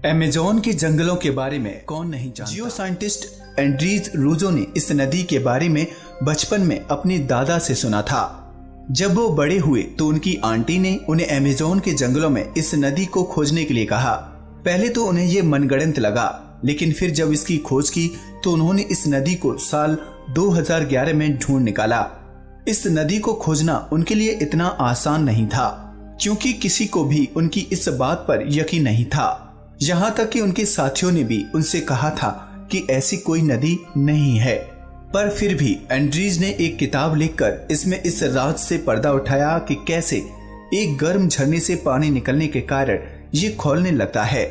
Amazon के जंगलों के बारे में कौन नहीं जानता। जियो साइंटिस्ट एंड्रीज रूजो ने इस नदी के बारे में बचपन में अपने दादा से सुना था। जब वो बड़े हुए तो उनकी आंटी ने उन्हें अमेज़न के जंगलों में इस नदी को खोजने के लिए कहा। पहले तो उन्हें ये मनगढ़ंत लगा, लेकिन फिर जब इसकी खोज की तो उन्होंने इस नदी को साल 2011 में ढूंढ निकाला। इस नदी को खोजना उनके लिए इतना आसान नहीं था, क्योंकि किसी को भी उनकी इस बात पर यकीन नहीं था। यहाँ तक कि उनके साथियों ने भी उनसे कहा था कि ऐसी कोई नदी नहीं है। पर फिर भी एंड्रीज ने एक किताब लिखकर इसमें इस राज से पर्दा उठाया कि कैसे एक गर्म झरने से पानी निकलने के कारण ये खौलने लगता है।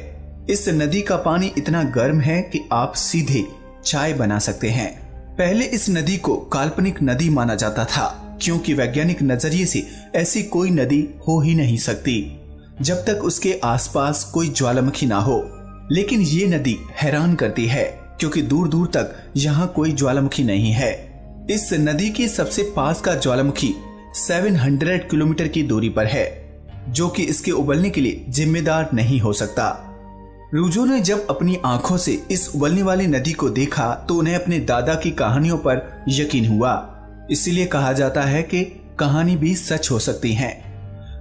इस नदी का पानी इतना गर्म है कि आप सीधे चाय बना सकते हैं। पहले इस नदी को काल्पनिक नदी माना जाता था, क्योंकि वैज्ञानिक नजरिए से ऐसी कोई नदी हो ही नहीं सकती जब तक उसके आसपास कोई ज्वालामुखी ना हो। लेकिन ये नदी हैरान करती है, क्योंकि दूर दूर तक यहाँ कोई ज्वालामुखी नहीं है। इस नदी के सबसे पास का ज्वालामुखी 700 किलोमीटर की दूरी पर है, जो कि इसके उबलने के लिए जिम्मेदार नहीं हो सकता। रूजो ने जब अपनी आंखों से इस उबलने वाली नदी को देखा तो उन्हें अपने दादा की कहानियों पर यकीन हुआ। इसीलिए कहा जाता है कि कहानी भी सच हो सकती है।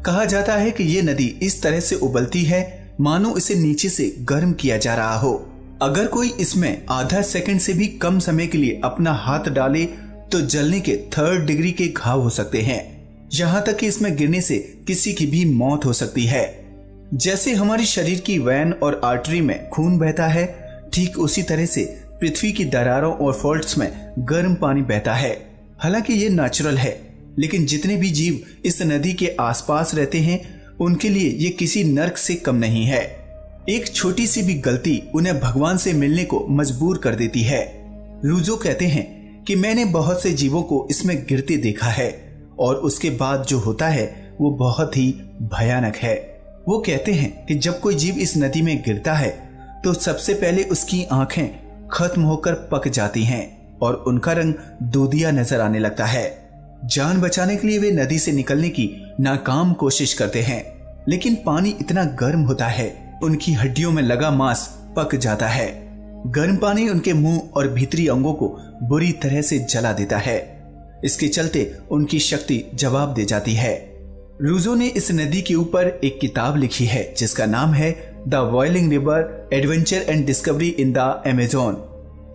कहा जाता है कि ये नदी इस तरह से उबलती है मानो इसे नीचे से गर्म किया जा रहा हो। अगर कोई इसमें आधा सेकंड से भी कम समय के लिए अपना हाथ डाले तो जलने के 3rd डिग्री के घाव हो सकते हैं। यहाँ तक कि इसमें गिरने से किसी की भी मौत हो सकती है। जैसे हमारी शरीर की वेन और आर्टरी में खून बहता है, ठीक उसी तरह से पृथ्वी की दरारों और फॉल्ट्स में गर्म पानी बहता है। हालांकि ये नेचुरल है, लेकिन जितने भी जीव इस नदी के आसपास रहते हैं उनके लिए ये किसी नर्क से कम नहीं है। एक छोटी सी भी गलती उन्हें भगवान से मिलने को मजबूर कर देती है। रूजो कहते हैं कि मैंने बहुत से जीवों को इसमें गिरते देखा है और उसके बाद जो होता है वो बहुत ही भयानक है। वो कहते हैं कि जब कोई जीव इस नदी में गिरता है तो सबसे पहले उसकी आंखें खत्म होकर पक जाती हैं और उनका रंग दूधिया नजर आने लगता है। जान बचाने के लिए वे नदी से निकलने की नाकाम कोशिश करते हैं, लेकिन पानी इतना गर्म होता है उनकी हड्डियों में लगा मांस पक जाता है। गर्म पानी उनके मुंह और भीतरी अंगों को बुरी तरह से जला देता है। इसके चलते उनकी शक्ति जवाब दे जाती है। रूजो ने इस नदी के ऊपर एक किताब लिखी है जिसका नाम है the boiling river adventure and discovery in the Amazon.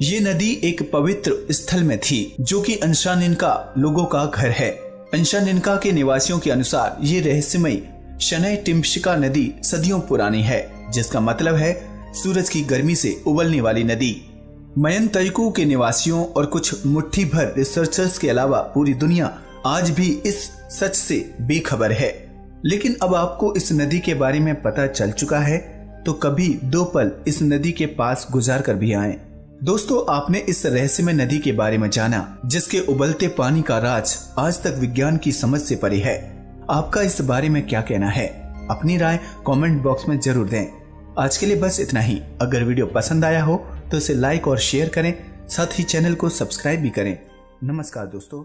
ये नदी एक पवित्र स्थल में थी जो कि अंशानिनका लोगों का घर है। अंशानिनका के निवासियों के अनुसार ये रहस्यमयी शनय टिम्पशिका नदी सदियों पुरानी है, जिसका मतलब है सूरज की गर्मी से उबलने वाली नदी। मयनतइकू के निवासियों और कुछ मुट्ठी भर रिसर्चर्स के अलावा पूरी दुनिया आज भी इस सच से बेखबर है। लेकिन अब आपको इस नदी के बारे में पता चल चुका है, तो कभी 2 पल इस नदी के पास गुजार कर भी आएं। दोस्तों, आपने इस रहस्यमय नदी के बारे में जाना जिसके उबलते पानी का राज आज तक विज्ञान की समझ से परे है। आपका इस बारे में क्या कहना है? अपनी राय कमेंट बॉक्स में जरूर दें। आज के लिए बस इतना ही। अगर वीडियो पसंद आया हो तो इसे लाइक और शेयर करें, साथ ही चैनल को सब्सक्राइब भी करें। नमस्कार दोस्तों।